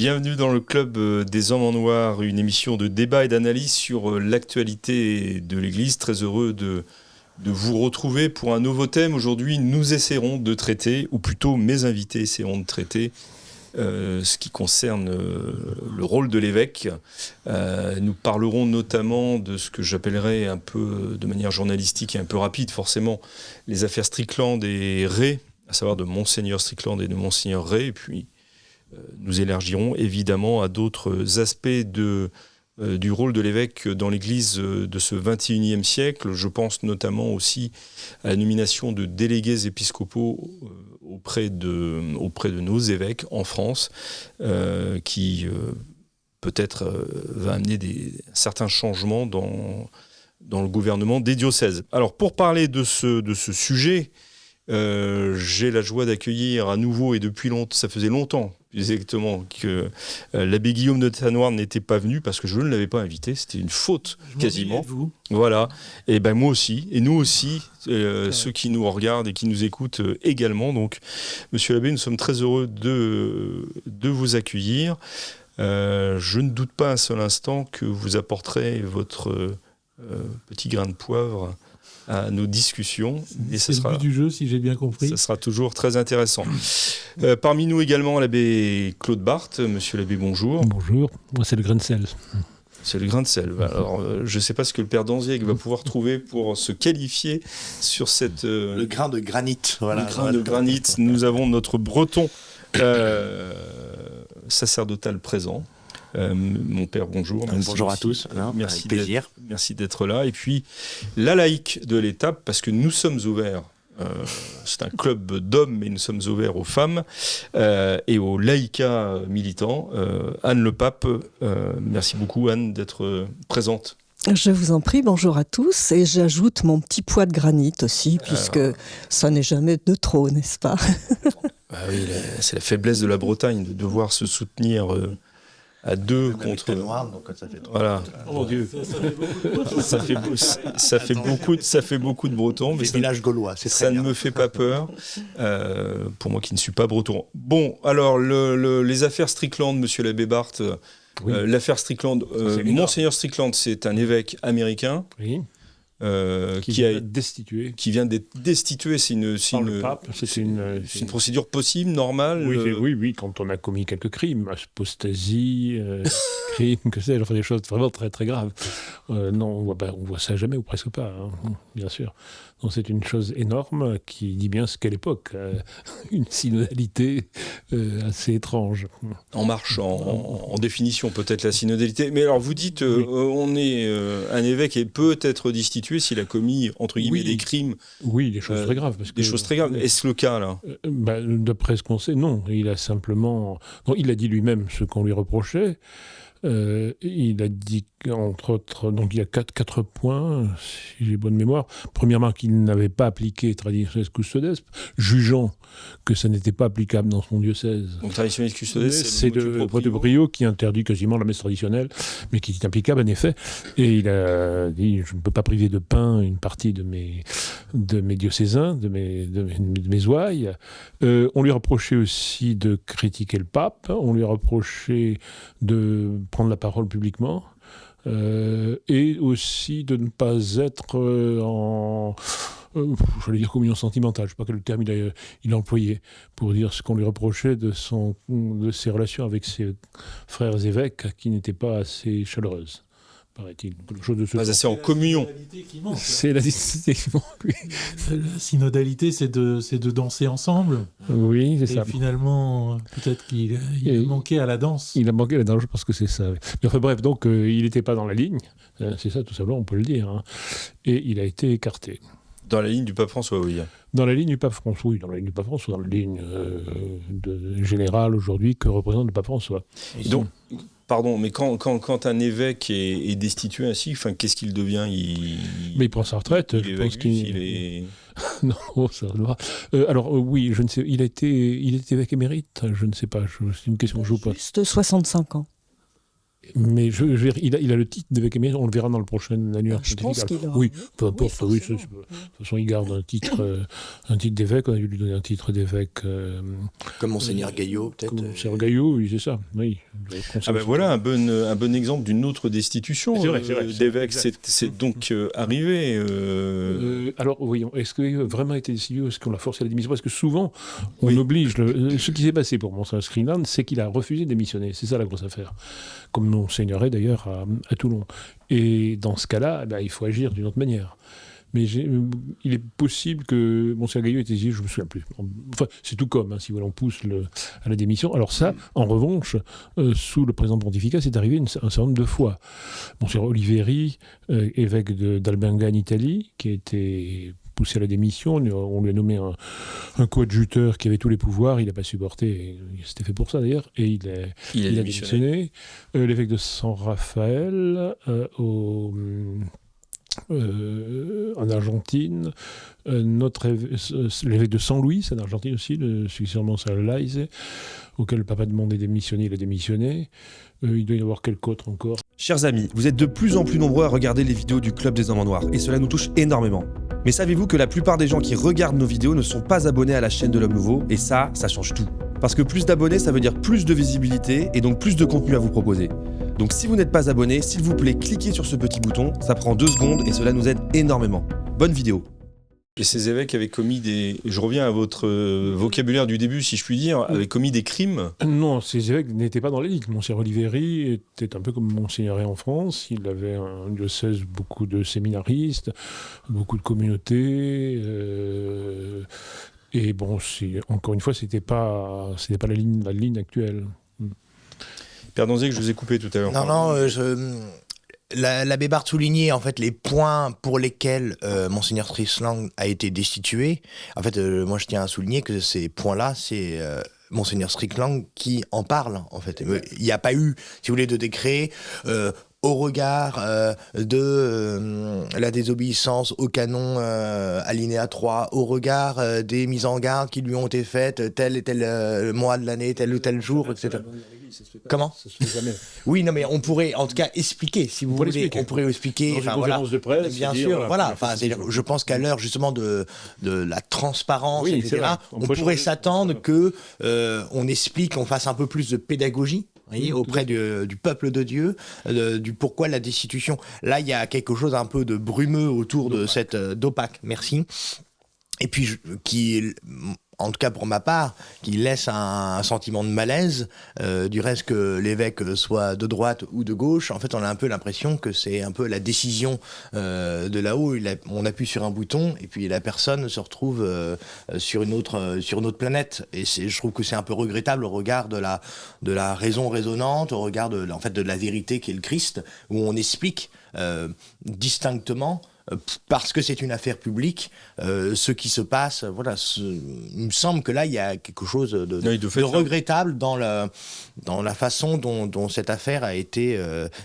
Bienvenue dans le Club des Hommes en Noir, une émission de débat et d'analyse sur l'actualité de l'Église. Très heureux de vous retrouver pour un nouveau thème. Aujourd'hui, nous essaierons de traiter, ou plutôt mes invités essaieront de traiter ce qui concerne le rôle de l'évêque. Nous parlerons notamment de ce que j'appellerais un peu, de manière journalistique et un peu rapide, forcément, les affaires Strickland et Ray, à savoir de Monseigneur Strickland et de Monseigneur Ray, et puis nous élargirons évidemment à d'autres aspects du rôle de l'évêque dans l'Église de ce XXIe siècle. Je pense notamment aussi à la nomination de délégués épiscopaux auprès de nos évêques en France, qui peut-être va amener certains changements dans le gouvernement des diocèses. Alors pour parler de ce sujet, j'ai la joie d'accueillir à nouveau, et depuis longtemps, ça faisait longtemps exactement que l'abbé Guillaume de Tanoir n'était pas venu parce que je ne l'avais pas invité, c'était une faute quasiment. Vous. Voilà, et ben moi aussi, et nous aussi, ceux qui nous regardent et qui nous écoutent également. Donc, monsieur l'abbé, nous sommes très heureux de vous accueillir. Je ne doute pas un seul instant que vous apporterez votre petit grain de poivre à nos discussions. Et c'est le but du jeu, si j'ai bien compris. Ça sera toujours très intéressant. Parmi nous également, l'abbé Claude Barthes. Monsieur l'abbé, bonjour. Bonjour, moi c'est le grain de sel. C'est le grain de sel. Alors, je ne sais pas ce que le père Danziègue va pouvoir trouver pour se qualifier sur cette... Le grain de granit. Voilà, le grain de granit. Nous avons notre breton sacerdotal présent. Mon père, bonjour. Bonjour à tous. Merci, avec plaisir. Merci d'être là. Et puis, la laïque de l'étape, parce que nous sommes ouverts, c'est un club d'hommes, mais nous sommes ouverts aux femmes et aux laïcats militants. Anne Le Pape, merci beaucoup Anne d'être présente. Je vous en prie, bonjour à tous, et j'ajoute mon petit poids de granit aussi, puisque ça n'est jamais de trop, n'est-ce pas? Oui, c'est la faiblesse de la Bretagne, de devoir se soutenir à deux contre... Noir, donc ça fait trop. Voilà. Oh mon Dieu. Ça fait beaucoup de Bretons. Mais village gaulois, c'est très ça bien. ne me fait pas peur, pour moi qui ne suis pas breton. Bon, alors, les affaires Strickland, monsieur l'abbé Barthes, Oui. l'affaire Strickland, Monseigneur Strickland, c'est un évêque américain. Oui. Qui vient d'être destitué. C'est une procédure possible, normale. Oui, quand on a commis quelques crimes, apostasie, crime, que sais-je, enfin des choses vraiment très très graves. Non, on voit ça jamais ou presque pas, hein, bien sûr. Donc c'est une chose énorme qui dit bien ce qu'est l'époque, une synodalité assez étrange. En marche, en définition peut-être la synodalité. Mais alors vous dites, on est un évêque et peut être destitué s'il a commis, entre guillemets, des crimes. Oui, des choses très graves. Choses très graves. Est-ce le cas, là ? D'après ce qu'on sait, non. Il a simplement... Non, il a dit lui-même ce qu'on lui reprochait. Il a dit, entre autres, donc il y a quatre points, si j'ai bonne mémoire. Premièrement, qu'il n'avait pas appliqué Traditionis Custodes, jugeant que ça n'était pas applicable dans son diocèse. Donc Traditionis Custodes, c'est le Protoprio qui interdit quasiment la messe traditionnelle, mais qui est applicable en effet. Et il a dit, je ne peux pas priver de pain une partie de mes diocésains, de mes ouailles. On lui reprochait aussi de critiquer le pape, on lui reprochait de prendre la parole publiquement, et aussi de ne pas être j'allais dire communion sentimentale, je ne sais pas quel terme il a employé pour dire ce qu'on lui reprochait de ses relations avec ses frères évêques qui n'étaient pas assez chaleureuses. Paraît-il, quelque chose de ce pas assez en communion. C'est la synodalité qui manque, oui. La synodalité, c'est de danser ensemble. Oui, c'est ça. Et finalement, peut-être qu'il a manqué à la danse. Il a manqué à la danse, je pense que c'est ça. Oui. Mais enfin bref, donc il n'était pas dans la ligne, c'est ça tout simplement, on peut le dire. Hein. Et il a été écarté. Dans la ligne du pape François, oui. Dans la ligne du pape François, oui, dans la ligne du pape François, dans la ligne générale aujourd'hui que représente le pape François. Donc, pardon, mais quand un évêque est destitué ainsi, qu'est-ce qu'il devient ? Mais il prend sa retraite. Je pense qu'il est... Non, ça va. Alors oui, je ne sais. Il était évêque émérite. Je ne sais pas. C'est une question que je vous pose. Juste 65 ans. Mais il a le titre d'évêque émérite, on le verra dans le prochain annuaire. Je pense qu'il aura. Oui, peu importe. Oui, Oui, forcément. de toute façon, il garde un titre d'évêque. On a dû lui donner un titre d'évêque. Comme Monseigneur Gaillot, peut-être. Comme Monseigneur Gaillot, oui, c'est ça. Oui. Ah ben voilà un bon exemple d'une autre destitution C'est vrai, c'est vrai, c'est d'évêque. exact. C'est donc arrivé. Alors, voyons, est-ce qu'il a vraiment été décidé ou est-ce qu'on l'a forcé à la démission? Parce que souvent, on Oui. oblige. Ce qui s'est passé pour Monseigneur Screenland, c'est qu'il a refusé de démissionner. C'est ça la grosse affaire. Comme Monseigneur est d'ailleurs à Toulon. Et dans ce cas-là, il faut agir d'une autre manière. Mais il est possible que Monseigneur Gaillot ait été désigné, je ne me souviens plus. Enfin, c'est tout comme, si vous voulez, on pousse à la démission. Alors ça, en revanche, sous le président pontificat, c'est arrivé un certain nombre de fois. Monseigneur Oliveri, évêque d'Albenga en Italie, qui a été poussé à la démission. On lui a nommé un coadjuteur qui avait tous les pouvoirs. Il n'a pas supporté. C'était fait pour ça, d'ailleurs. Et il a démissionné. L'évêque de San Rafael, en Argentine, l'évêque de San Luis en Argentine aussi, le successeur Monseigneur Laise, auquel le papa demandait de démissionner, il a démissionné. Il doit y avoir quelques autres encore. Chers amis, vous êtes de plus en plus nombreux à regarder les vidéos du Club des Hommes en Noir, et cela nous touche énormément. Mais savez-vous que la plupart des gens qui regardent nos vidéos ne sont pas abonnés à la chaîne de l'Homme Nouveau, et ça change tout. Parce que plus d'abonnés, ça veut dire plus de visibilité, et donc plus de contenu à vous proposer. Donc si vous n'êtes pas abonné, s'il vous plaît, cliquez sur ce petit bouton, ça prend 2 secondes, et cela nous aide énormément. Bonne vidéo. Et ces évêques avaient commis je reviens à votre vocabulaire du début, si je puis dire, avaient commis des crimes. Non, ces évêques n'étaient pas dans l'élite. Monseigneur Oliveri était un peu comme Monseigneur en France. Il avait un diocèse, beaucoup de séminaristes, beaucoup de communautés. Et bon, encore une fois, c'était pas la ligne actuelle. Père Danzig, je vous ai coupé tout à l'heure. L'abbé Barthes soulignait en fait les points pour lesquels Monseigneur Strickland a été destitué. En fait, moi je tiens à souligner que ces points-là, c'est Monseigneur Strickland qui en parle. En fait, il n'y a pas eu, si vous voulez, de décret. Au regard de la désobéissance au canon alinéa 3, au regard des mises en garde qui lui ont été faites tel et tel mois de l'année, tel ou tel jour, etc. Comment ? Ça se fait jamais. Oui, non, mais on pourrait en tout cas expliquer, si vous voulez. On pourrait expliquer. Dans une conférence de presse, bien dire, sûr, voilà. Enfin, je pense qu'à l'heure justement de la transparence, oui, etc., on pourrait s'attendre que on explique, on fasse un peu plus de pédagogie. Auprès du peuple de Dieu, du pourquoi la destitution. Là, il y a quelque chose un peu de brumeux autour de cette d'opaque, merci. Et puis, en tout cas pour ma part, qui laisse un sentiment de malaise, du reste que l'évêque soit de droite ou de gauche. En fait, on a un peu l'impression que c'est un peu la décision de là-haut. On appuie sur un bouton et puis la personne se retrouve sur une autre planète. Et je trouve que c'est un peu regrettable au regard de la raison raisonnante, au regard de la vérité qui est le Christ, où on explique distinctement, parce que c'est une affaire publique, ce qui se passe, voilà. Il me semble que là, il y a quelque chose de regrettable dans la façon dont cette affaire a été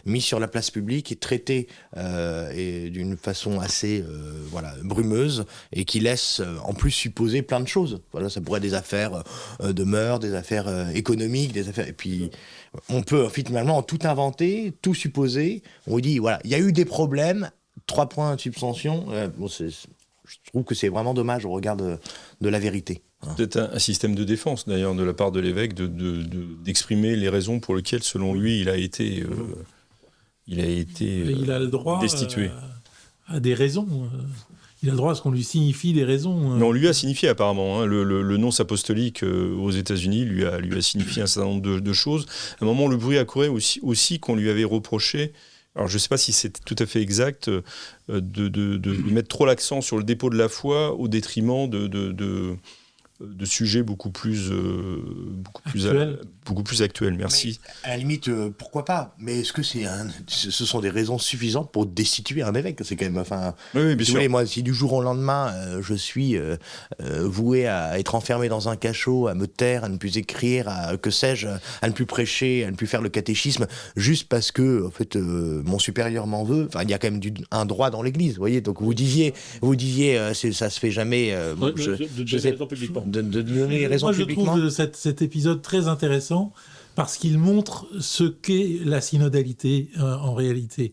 mise sur la place publique et traitée et d'une façon assez brumeuse, et qui laisse en plus supposer plein de choses. Voilà, ça pourrait être des affaires de mœurs, des affaires économiques, des affaires... Et puis, on peut finalement tout inventer, tout supposer. On dit, voilà, il y a eu des problèmes, 3 points de substantion. Je trouve que c'est vraiment dommage au regard de la vérité. C'est un système de défense, d'ailleurs, de la part de l'évêque, d'exprimer les raisons pour lesquelles, selon lui, il a été il a le droit destitué. À des raisons. Il a le droit à ce qu'on lui signifie des raisons. Mais on lui a signifié, apparemment. Hein, le nonce apostolique aux États-Unis lui a signifié un certain nombre de choses. À un moment, le bruit a couru aussi qu'on lui avait reproché. Alors, je ne sais pas si c'est tout à fait exact, de mettre trop l'accent sur le dépôt de la foi au détriment de sujets beaucoup plus actuels. Merci. Mais à la limite, pourquoi pas ? Mais est-ce que ce sont des raisons suffisantes pour destituer un évêque ? C'est quand même, oui, bien sûr. Voulez, moi, si du jour au lendemain, je suis voué à être enfermé dans un cachot, à me taire, à ne plus écrire, que sais-je, à ne plus prêcher, à ne plus faire le catéchisme, juste parce que, en fait, mon supérieur m'en veut. Enfin, il y a quand même un droit dans l'Église, vous voyez. Donc vous disiez, ça se fait jamais. De donner les raisons publiquement. De donner les raisons Moi, publiquement. je trouve cet épisode très intéressant parce qu'il montre ce qu'est la synodalité en réalité.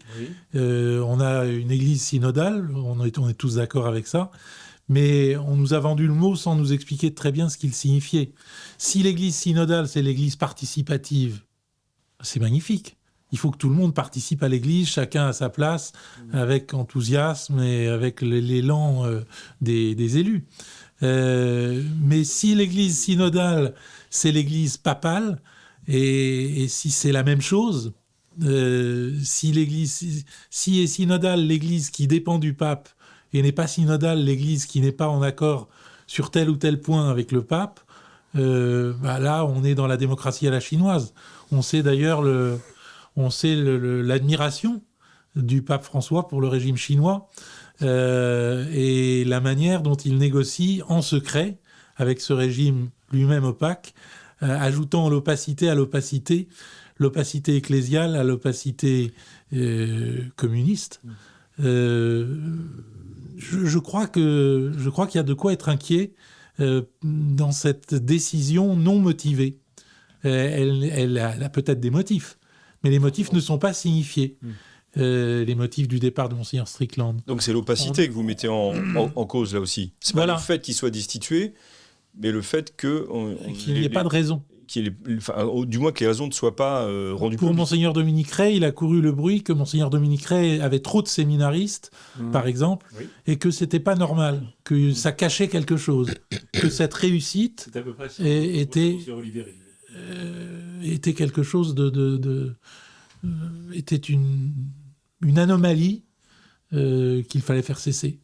On a une église synodale, on est tous d'accord avec ça, mais on nous a vendu le mot sans nous expliquer très bien ce qu'il signifiait. Si l'église synodale, c'est l'église participative, c'est magnifique. Il faut que tout le monde participe à l'église, chacun à sa place, avec enthousiasme et avec l'élan des élus. Mais si l'église synodale, c'est l'église papale, et si c'est la même chose, si est synodale l'église qui dépend du pape, et n'est pas synodale l'église qui n'est pas en accord sur tel ou tel point avec le pape, là, on est dans la démocratie à la chinoise. On sait d'ailleurs l'admiration du pape François pour le régime chinois et la manière dont il négocie en secret avec ce régime lui-même opaque, ajoutant l'opacité à l'opacité, l'opacité ecclésiale à l'opacité communiste. Je crois qu'il y a de quoi être inquiet dans cette décision non motivée. Elle a peut-être des motifs, mais les motifs ne sont pas signifiés. Les motifs du départ de Monseigneur Strickland. Donc c'est l'opacité que vous mettez en cause là aussi. C'est pas le fait qu'il soit destitué, mais le fait qu'il n'y ait pas de raison. Du moins que les raisons ne soient pas rendues Pour publiques. Monseigneur Dominique Rey, il a couru le bruit que Monseigneur Dominique Rey avait trop de séminaristes, par exemple, et que c'était pas normal, que ça cachait quelque chose, que cette réussite était quelque chose était une anomalie qu'il fallait faire cesser.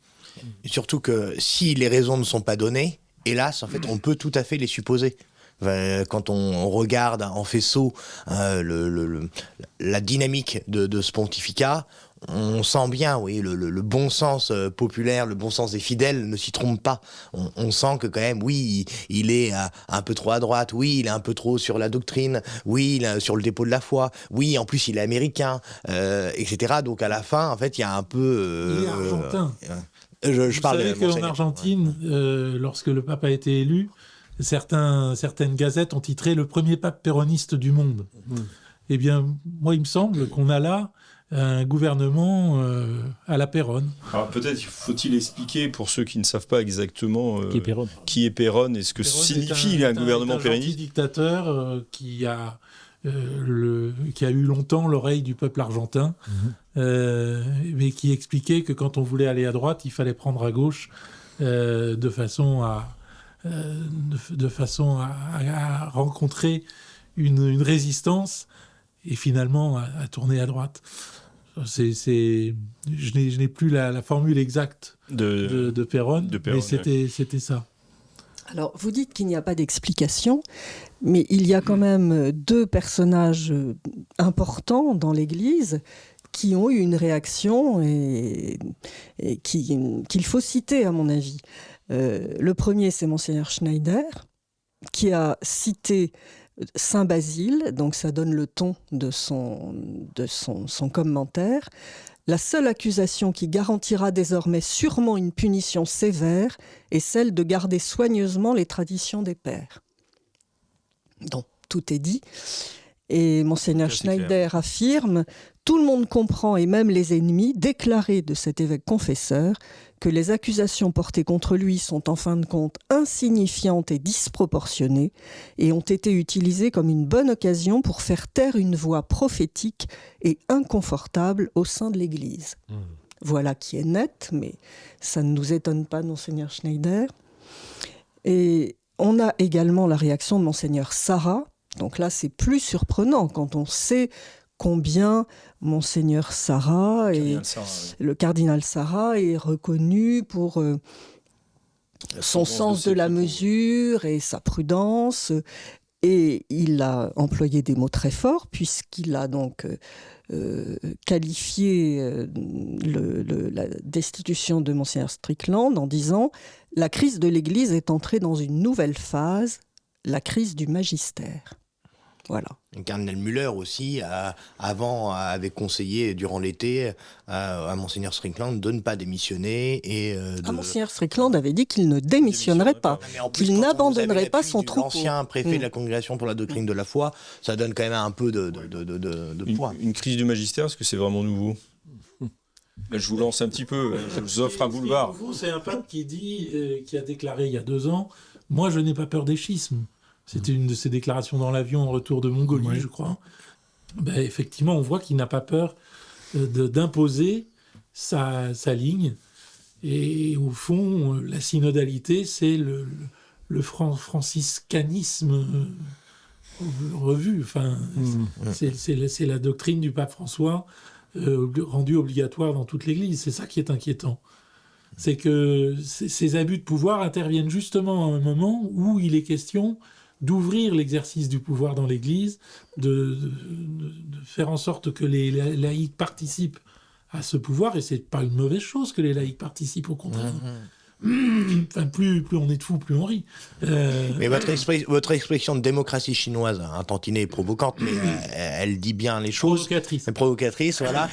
Et surtout que si les raisons ne sont pas données, hélas, en fait, on peut tout à fait les supposer. Quand on regarde en faisceau la dynamique de ce pontificat, on sent bien, oui, le bon sens populaire, le bon sens des fidèles ne s'y trompe pas. On sent que quand même, oui, il est un peu trop à droite, oui, il est un peu trop sur la doctrine, oui, il est sur le dépôt de la foi, oui, en plus il est américain, etc. Donc à la fin, en fait, il y a un peu... il est argentin. Je parle savez qu'en Argentine, lorsque le pape a été élu, certaines gazettes ont titré « Le premier pape péroniste du monde ». Eh bien, moi, il me semble qu'on a là un gouvernement à la Péronne. Alors peut-être faut-il expliquer pour ceux qui ne savent pas exactement qui est Péronne et ce que signifie un gouvernement péroniste. C'est un dictateur qui a eu longtemps l'oreille du peuple argentin, mais qui expliquait que quand on voulait aller à droite, il fallait prendre à gauche de façon à rencontrer une résistance et finalement à tourner à droite. Je n'ai plus la formule exacte de Péronne, mais c'était ça. Alors, vous dites qu'il n'y a pas d'explication, mais il y a quand même deux personnages importants dans l'Église qui ont eu une réaction et qu'il faut citer, à mon avis. Le premier, c'est Monseigneur Schneider, qui a cité Saint Basile, donc ça donne le ton de son commentaire. La seule accusation qui garantira désormais sûrement une punition sévère est celle de garder soigneusement les traditions des pères. Donc, tout est dit. Et Monseigneur Schneider affirme « Tout le monde comprend, et même les ennemis, déclarés de cet évêque confesseur, que les accusations portées contre lui sont en fin de compte insignifiantes et disproportionnées et ont été utilisées comme une bonne occasion pour faire taire une voix prophétique et inconfortable au sein de l'Église. » Voilà qui est net, mais ça ne nous étonne pas, Monseigneur Schneider. Et on a également la réaction de Monseigneur Sarah. Donc là, c'est plus surprenant quand on sait combien Monseigneur Sarah le cardinal Sarah est reconnu pour son sens de la mesure et sa prudence. Et il a employé des mots très forts puisqu'il a donc qualifié la destitution de Monseigneur Strickland en disant « La crise de l'Église est entrée dans une nouvelle phase, la crise du magistère ». Voilà. Le cardinal Müller aussi, avant, avait conseillé durant l'été à Monseigneur Strickland de ne pas démissionner. Monseigneur Strickland avait dit qu'il ne démissionnerait pas, Mais en plus, qu'il quand n'abandonnerait vous pas avez son l'appui troupeau. L'ancien préfet de la Congrégation pour la doctrine de la foi, ça donne quand même un peu de poids. Une crise du magistère, est-ce que c'est vraiment nouveau? Là, je vous lance un petit peu, ça vous offre un boulevard. C'est un pape qui a déclaré il y a 2 ans, moi je n'ai pas peur des schismes. C'était une de ses déclarations dans l'avion en retour de Mongolie, je crois. Ben, effectivement, on voit qu'il n'a pas peur d'imposer sa ligne. Et au fond, la synodalité, c'est le franciscanisme revu. Enfin, c'est la doctrine du pape François rendue obligatoire dans toute l'Église. C'est ça qui est inquiétant. C'est que ces abus de pouvoir interviennent justement à un moment où il est question d'ouvrir l'exercice du pouvoir dans l'Église, de faire en sorte que les laïcs participent à ce pouvoir, et c'est pas une mauvaise chose que les laïcs participent, au contraire. Enfin, plus on est de fous, plus on rit. Mais votre expression de démocratie chinoise, un tantinet provocante, mais elle dit bien les choses. Provocatrice, voilà.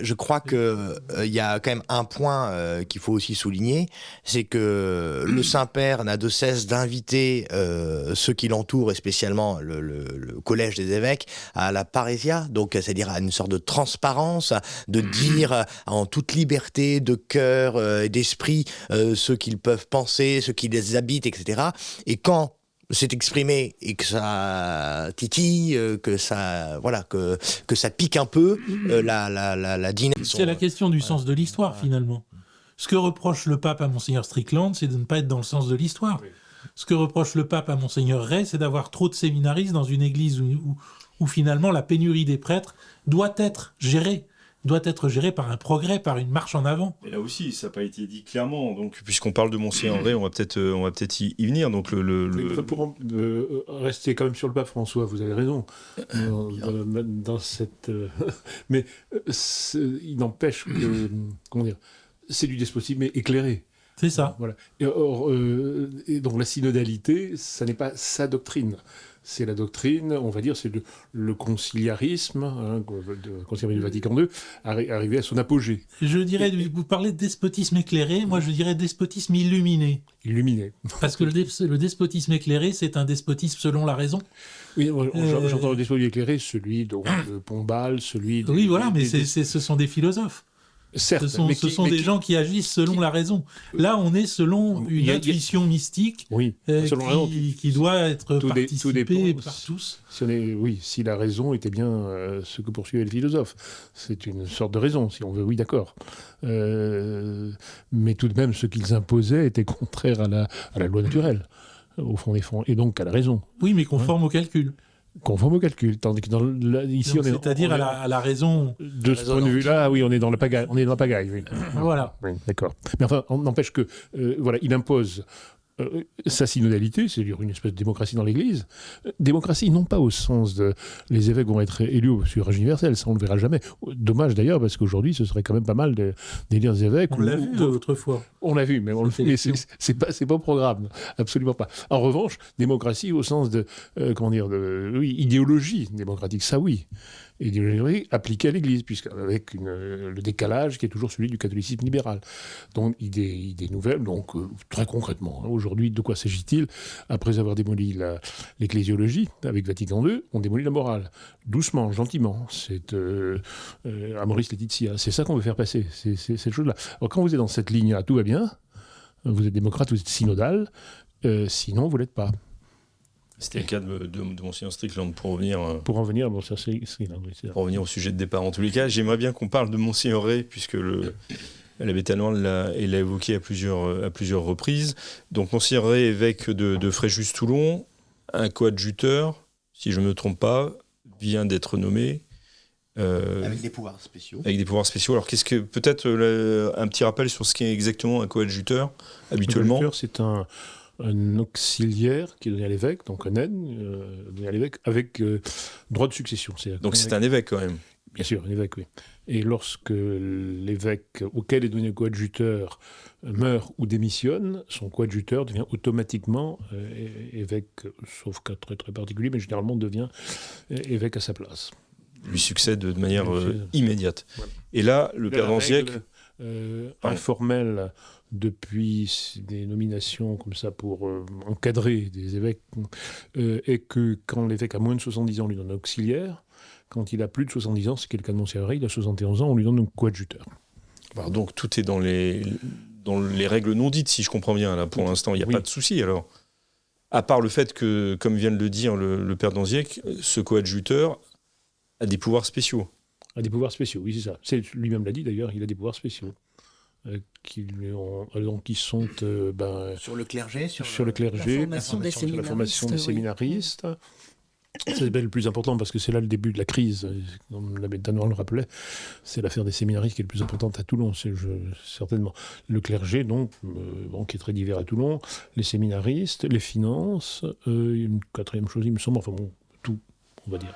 Je crois que il y a quand même un point qu'il faut aussi souligner, c'est que le Saint-Père n'a de cesse d'inviter ceux qui l'entourent, et spécialement le collège des évêques, à la parésia, donc c'est-à-dire à une sorte de transparence, de dire en toute liberté de cœur et d'esprit ce qu'ils peuvent penser, ce qui les habite, etc. Et quand c'est exprimé et que ça titille, que ça pique un peu la dynamique. C'est la question du sens de l'histoire, finalement. Ce que reproche le pape à Monseigneur Strickland, c'est de ne pas être dans le sens de l'histoire. Ce que reproche le pape à Monseigneur Ray, c'est d'avoir trop de séminaristes dans une église où finalement la pénurie des prêtres doit être gérée par un progrès, par une marche en avant. Et là aussi, ça n'a pas été dit clairement. Donc, puisqu'on parle de Monseigneur Ray, on va peut-être y venir. Donc, Pour rester quand même sur le pape François, vous avez raison. Dans cette, mais il n'empêche que, comment dire, c'est du despotisme éclairé. C'est ça. Voilà. Et donc la synodalité, ça n'est pas sa doctrine. C'est la doctrine, on va dire, c'est le conciliarisme, le conciliarisme du Vatican II, arrivé à son apogée. Je dirais, vous parlez de despotisme éclairé, moi je dirais despotisme illuminé. Illuminé. Parce que le despotisme éclairé, c'est un despotisme selon la raison. Oui, j'entends le despotisme éclairé, celui de Pombal, celui de... Oui, voilà, mais ce sont des philosophes. Certes, ce sont des gens qui agissent selon la raison. Là, on est selon une intuition mystique qui doit être participée par tous. Si la raison était bien ce que poursuivait le philosophe. C'est une sorte de raison, si on veut, oui, d'accord. Mais tout de même, ce qu'ils imposaient était contraire à la loi naturelle, au fond des fonds, et donc à la raison. Oui, mais conforme au calcul. Conforme au calcul, tandis que ici on est... C'est-à-dire à la raison... De ce point de vue-là, oui, on est dans la pagaille. Oui. Voilà. Oui, d'accord. Mais enfin, on n'empêche que, il impose sa synodalité, c'est-à-dire une espèce de démocratie dans l'Église. Démocratie, non pas au sens de les évêques vont être élus au suffrage universel, ça on ne le verra jamais. Dommage d'ailleurs, parce qu'aujourd'hui, ce serait quand même pas mal d'élire des évêques. On l'a vu autrefois. On l'a vu, mais c'est pas au programme, absolument pas. En revanche, démocratie au sens de, idéologie démocratique, ça oui. Idéologie appliquée à l'Église, puisqu'avec le décalage qui est toujours celui du catholicisme libéral. Donc, idée nouvelle, donc très concrètement, aujourd'hui, de quoi s'agit-il? Après avoir démoli l'ecclésiologie avec Vatican II, on démolit la morale. Doucement, gentiment. C'est Amoris Laetitia. C'est ça qu'on veut faire passer, cette chose-là. Alors, quand vous êtes dans cette ligne-là, tout va bien, vous êtes démocrate, vous êtes synodal, sinon, vous ne l'êtes pas. C'était le cas de Monseigneur Strickland, pour revenir au sujet de départ. En tous les cas, j'aimerais bien qu'on parle de Monseigneur Ray, puisque l'abbé Talloin l'a évoqué à plusieurs reprises. Donc Monseigneur Ray, évêque de Fréjus-Toulon, un coadjuteur, si je ne me trompe pas, vient d'être nommé. Avec des pouvoirs spéciaux. Alors, peut-être un petit rappel sur ce qu'est exactement un coadjuteur, habituellement. Un coadjuteur, c'est un auxiliaire qui est donné à l'évêque, donc un aide donné à l'évêque, avec droit de succession. Donc c'est un évêque quand même. Bien sûr, un évêque, oui. Et lorsque l'évêque auquel est donné le coadjuteur meurt ou démissionne, son coadjuteur devient automatiquement évêque, sauf cas très très particulier, mais généralement devient évêque à sa place. Lui succède de manière immédiate. Voilà. Et là, le père d'Anziec... informelle depuis des nominations comme ça pour encadrer des évêques, et que quand l'évêque a moins de 70 ans, on lui donne un auxiliaire. Quand il a plus de 70 ans, c'est le cas de Montserrat, il a 71 ans, on lui donne un coadjuteur. Alors donc tout est dans les règles non dites, si je comprends bien. Là, pour l'instant, il n'y a pas de souci. Alors, à part le fait que, comme vient de le dire le père d'Anziec, ce coadjuteur a des pouvoirs spéciaux. A des pouvoirs spéciaux, oui, c'est ça. Lui-même l'a dit d'ailleurs, il a des pouvoirs spéciaux. Qui sont sur le clergé, sur le clergé, la formation des séminaristes. C'est le plus important parce que c'est là le début de la crise, comme l'abbé Danoir le rappelait. C'est l'affaire des séminaristes qui est le plus importante à Toulon, certainement. Le clergé, donc, qui est très divers à Toulon, les séminaristes, les finances, une quatrième chose, il me semble, enfin bon, tout, on va dire.